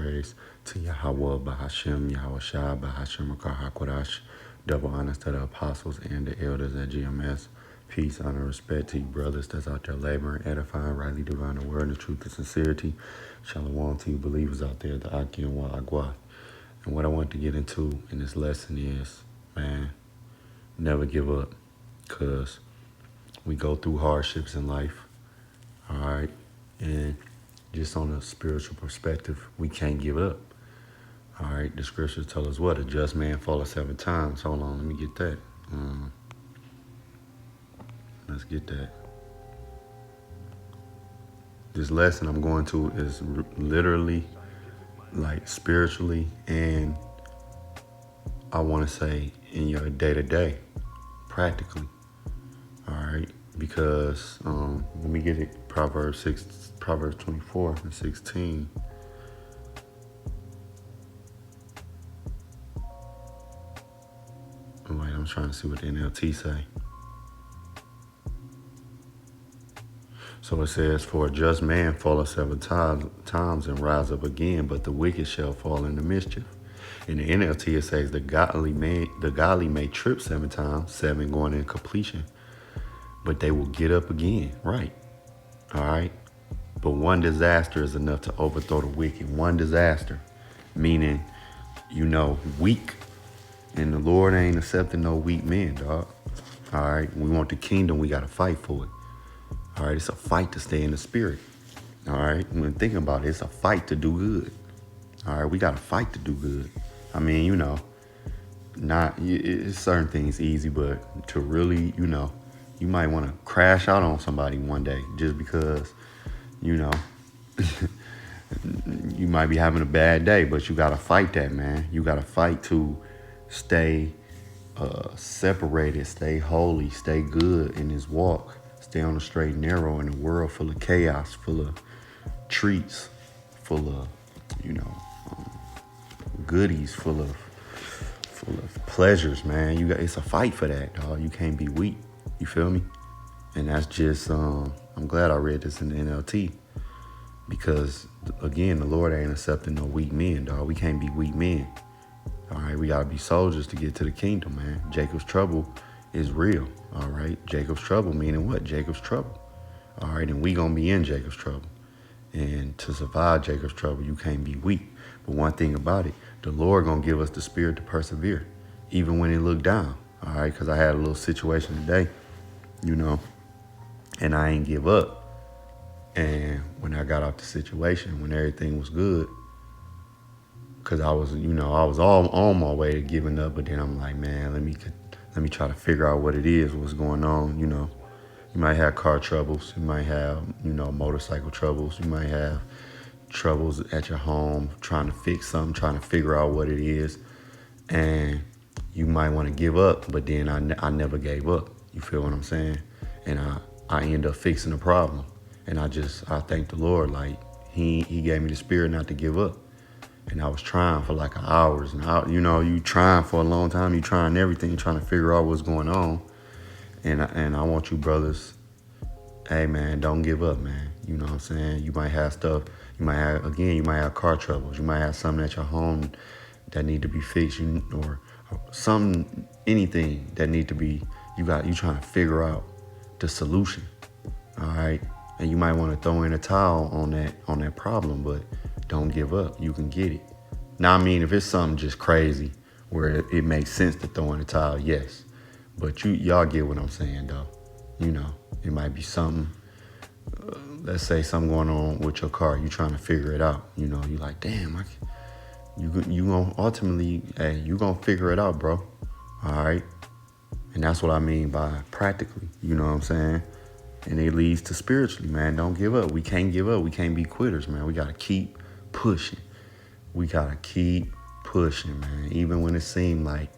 praise to Yahweh, Bahashem, Yahweh Shai, Bahashem, HaKodash. Double honors to the apostles and the elders at GMS. Peace, honor, respect to you brothers that's out there laboring, edifying, rightly dividing the word, the truth, and sincerity. Shalom to you believers out there, the Aki and Wa'agwa. And what I want to get into in this lesson is, man, never give up, because we go through hardships in life, all right? And just on a spiritual perspective, we can't give up, all right? The scriptures tell us what? A just man falleth 7 times. Hold on, let me get that. Let's get that. This lesson I'm going to is literally like spiritually, and I want to say in your day-to-day, practically, all right? Because let me get it. Proverbs 24 and 16. Wait, I'm trying to see what the NLT say. So it says, for a just man falleth 7 times and rise up again, but the wicked shall fall into mischief. In the NLT, it says the godly may trip 7 times, 7 going in completion, but they will get up again. Right. All right. But one disaster is enough to overthrow the wicked. One disaster, meaning, weak. And the Lord ain't accepting no weak men, dog. All right. We want the kingdom. We got to fight for it. All right. It's a fight to stay in the spirit. All right. When thinking about it, it's a fight to do good. All right. We got to fight to do good. I mean, it's certain things easy, but to really, you might want to crash out on somebody one day just because, you might be having a bad day, but you got to fight that, man. You got to fight to stay separated, stay holy, stay good in this walk, stay on the straight and narrow in a world full of chaos, full of treats, full of, goodies, full of pleasures, man. It's a fight for that, dog. You can't be weak. You feel me? And that's just, I'm glad I read this in the NLT, because again, the Lord ain't accepting no weak men, dog. We can't be weak men. All right, we gotta be soldiers to get to the kingdom, man. Jacob's trouble is real. All right, Jacob's trouble meaning what? Jacob's trouble. All right, and we gonna be in Jacob's trouble. And to survive Jacob's trouble, you can't be weak. But one thing about it, the Lord gonna give us the spirit to persevere, even when it look down. All right, because I had a little situation today, and I ain't give up. And when I got out the situation, when everything was good, because I was all on my way to giving up, but then I'm like, man, let me try to figure out what it is, what's going on. You might have car troubles, you might have, motorcycle troubles, you might have troubles at your home, trying to fix something, trying to figure out what it is, and you might want to give up, but then I never gave up. You feel what I'm saying? And I end up fixing the problem, and I thank the Lord, like he gave me the spirit not to give up. And I was trying for like hours, and you trying for a long time, you trying everything, trying to figure out what's going on. And I want you brothers, hey man, don't give up, man. You know what I'm saying? You might have stuff, you might have car troubles, you might have something at your home that need to be fixed, or anything that need to be, you trying to figure out the solution. All right. And you might want to throw in a towel on that problem, but don't give up. You can get it. Now, I mean, if it's something just crazy where it makes sense to throw in a towel, yes. But y'all get what I'm saying, though. It might be something, let's say something going on with your car. You trying to figure it out. You like, damn, you gonna ultimately, hey, you gonna figure it out, bro. All right. And that's what I mean by practically, you know what I'm saying? And it leads to spiritually, man. Don't give up. We can't give up. We can't be quitters, man. We got to keep pushing. We got to keep pushing, man. Even when it seemed like,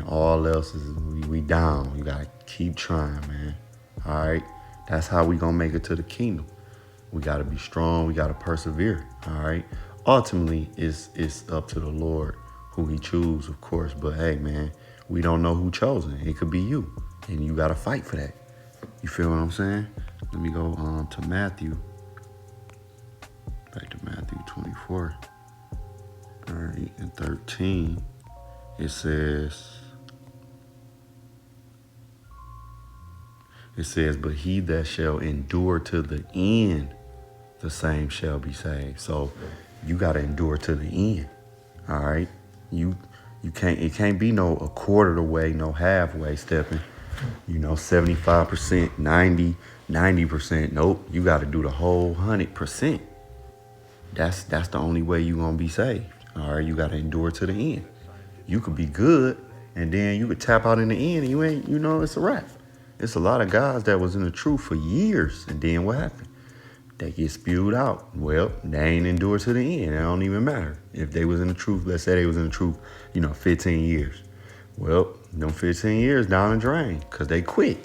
all else is, we down. We got to keep trying, man. All right? That's how we going to make it to the kingdom. We got to be strong. We got to persevere, all right? Ultimately, it's up to the Lord who he chooses, of course. But, hey, man, we don't know who chosen. It could be you, and you got to fight for that. You feel what I'm saying? Let me go to Matthew Back to Matthew 24. All right, and 13, it says, but he that shall endure to the end, the same shall be saved. So you got to endure to the end. All right. It can't be no a quarter of the way, no halfway stepping, 75%, 90%. Nope. You got to do the whole 100%. That's the only way you're going to be saved. All right. You got to endure to the end. You could be good and then you could tap out in the end and you ain't, it's a wrap. It's a lot of guys that was in the truth for years, and then what happened? They get spewed out. Well, they ain't endured to the end. It don't even matter. If they was in the truth, let's say they was in the truth, 15 years. Well, them 15 years down the drain because they quit.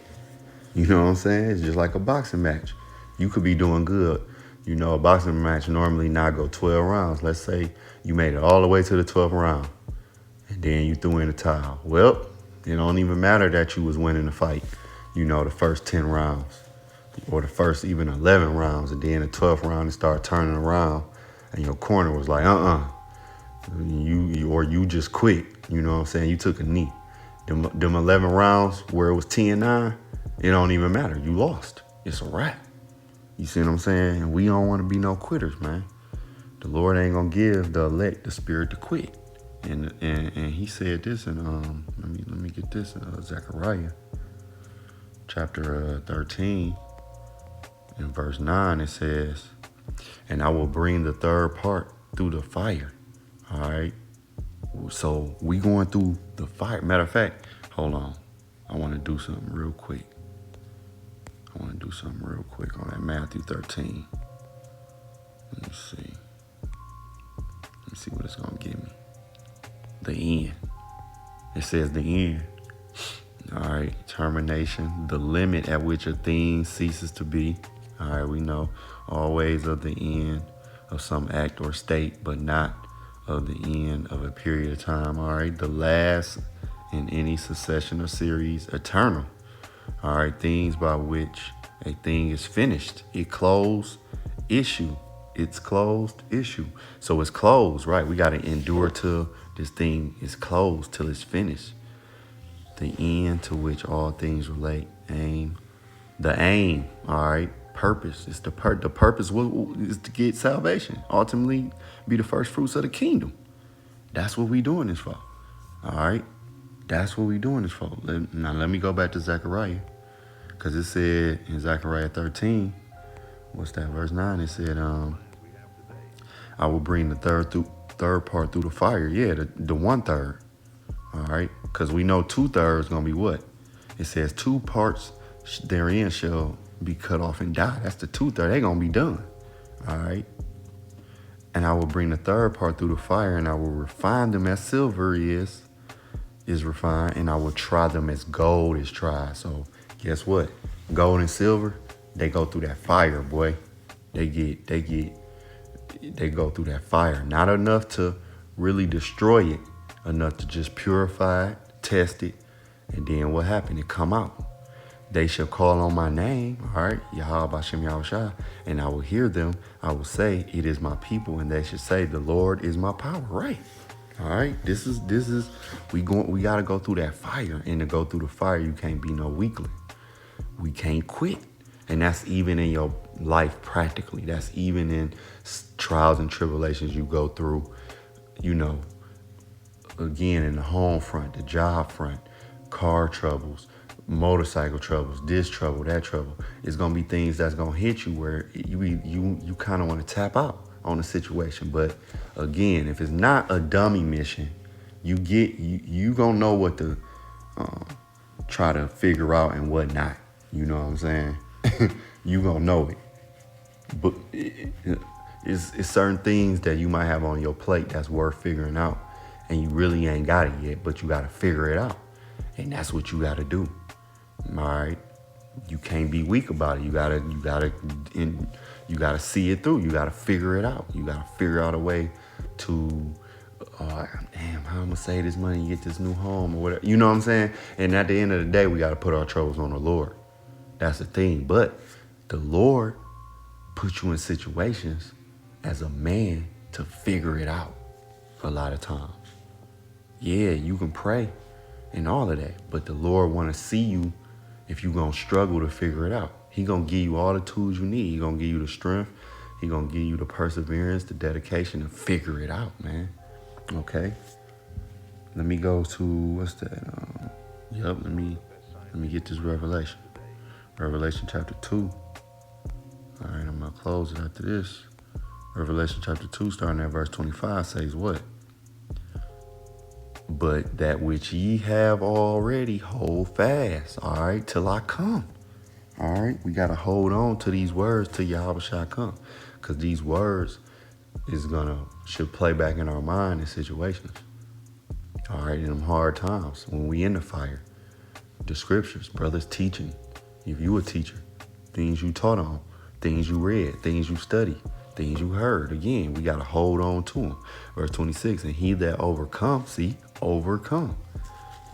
You know what I'm saying? It's just like a boxing match. You could be doing good. A boxing match normally not go 12 rounds. Let's say you made it all the way to the 12th round, and then you threw in the towel. Well, it don't even matter that you was winning the fight. The first 10 rounds or the first even 11 rounds, and then the 12th round it started turning around and your corner was like, you just quit. You know what I'm saying? You took a knee. Them 11 rounds where it was 10-9, it don't even matter. You lost. It's a wrap. You see what I'm saying? And we don't want to be no quitters, man. The Lord ain't gonna give the elect the spirit to quit. And he said this in let me get this in Zechariah chapter 13, in verse 9, it says, and I will bring the third part through the fire. All right. So we going through the fire. Matter of fact, hold on. I want to do something real quick. On that Matthew 13. Let me see. What it's going to give me. The end. It says the end. All right, termination, the limit at which a thing ceases to be. All right, we know always of the end of some act or state, but not of the end of a period of time. All right, the last in any succession or series, eternal. All right, things by which a thing is finished. It's closed issue. So it's closed, right? We got to endure till this thing is closed, till it's finished. The end to which all things relate. The aim, all right, purpose. It's the purpose is to get salvation. Ultimately, be the first fruits of the kingdom. That's what we doing this for. All right, that's what we doing this for. Now let me go back to Zechariah, because it said in Zechariah 13, what's that, verse 9? It said, I will bring the third part through the fire. Yeah, the 1/3. All right, because we know 2/3 gonna be what? It says 2 parts therein shall be cut off and die. That's the 2/3. They gonna be done. All right. And I will bring the third part through the fire, and I will refine them as silver is refined, and I will try them as gold is tried. So guess what? Gold and silver, they go through that fire, boy. They go through that fire. Not enough to really destroy it, enough to just purify it, test it, and then what happened? It come out. They shall call on my name, all right, Yahweh Bashem Yahushua, and I will hear them. I will say, it is my people, and they should say, the Lord is my power, right? All right, this is we got to go through that fire, and to go through the fire, you can't be no weakling. We can't quit, and that's even in your life practically. That's even in trials and tribulations you go through, again, in the home front, the job front, car troubles, motorcycle troubles, this trouble, that trouble. It's going to be things that's going to hit you where you kind of want to tap out on the situation. But again, if it's not a dummy mission, you going to know what to try to figure out and what not. You know what I'm saying? You going to know it. But it's certain things that you might have on your plate that's worth figuring out. And you really ain't got it yet, but you got to figure it out. And that's what you got to do. All right. You can't be weak about it. You gotta see it through. You gotta figure it out. You gotta figure out a way to, how I'm gonna save this money and get this new home or whatever. You know what I'm saying? And at the end of the day, we gotta put our troubles on the Lord. That's the thing. But the Lord puts you in situations as a man to figure it out a lot of times. Yeah, you can pray and all of that, but the Lord want to see you if you're going to struggle to figure it out. He going to give you all the tools you need. He going to give you the strength. He going to give you the perseverance, the dedication to figure it out, man. Okay? Let me go to, what's that? Let me get this Revelation. Revelation chapter 2. All right, I'm going to close it after this. Revelation chapter 2, starting at verse 25, says what? But that which ye have already, hold fast, all right, till I come. All right, we got to hold on to these words till Yahweh shall come. Because these words should play back in our mind in situations. All right, in them hard times, when we in the fire. The scriptures, brothers teaching. If you a teacher, things you taught on, things you read, things you studied, things you heard. Again, we got to hold on to them. Verse 26, and he that overcome.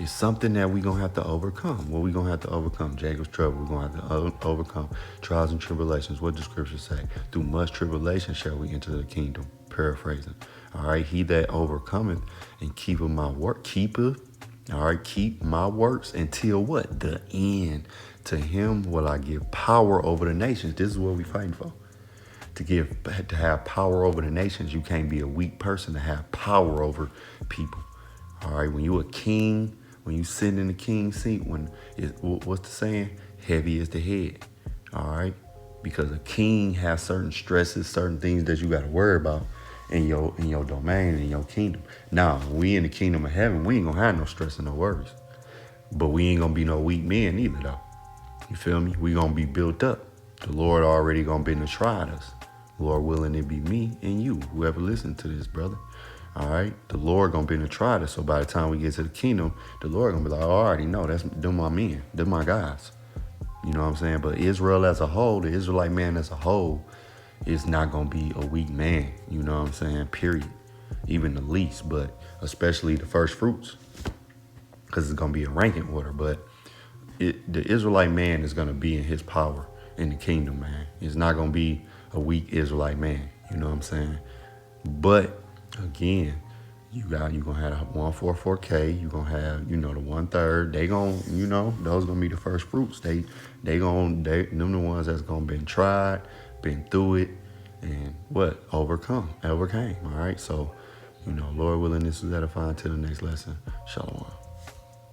It's something that we're going to have to overcome. What we going to have to overcome? Jacob's trouble. We're going to have to overcome trials and tribulations. What does scripture say? Through much tribulation shall we enter the kingdom. Paraphrasing. All right, he that overcometh and keepeth my work, all right, keep my works until what? The end. To him will I give power over the nations. This is what we're fighting for. To have power over the nations, you can't be a weak person to have power over people. All right, when you a king, when you sit in the king's seat, what's the saying? Heavy is the head. All right, because a king has certain stresses, certain things that you got to worry about in your domain, in your kingdom. Now, when we in the kingdom of heaven, we ain't gonna have no stress and no worries. But we ain't gonna be no weak men either, though. You feel me? We gonna be built up. The Lord already gonna be to try us. Lord willing, it be me and you, whoever listen to this, brother. All right, the Lord gonna be to try us. So by the time we get to the kingdom, the Lord gonna be like, oh, I already know them my men, them my guys. You know what I'm saying? But Israel as a whole, the Israelite man as a whole, is not gonna be a weak man. You know what I'm saying? Period. Even the least, but especially the first fruits, because it's gonna be a ranking order. But the Israelite man is gonna be in his power in the kingdom, man. It's not gonna be a weak Israelite man. You know what I'm saying? But again, you're gonna have 144K. You're gonna have, the 1/3. They gonna, those gonna be the first fruits. Them the ones that's gonna been tried, been through it, and overcame. All right. So, Lord willing, this is edifying till the next lesson. Shalom.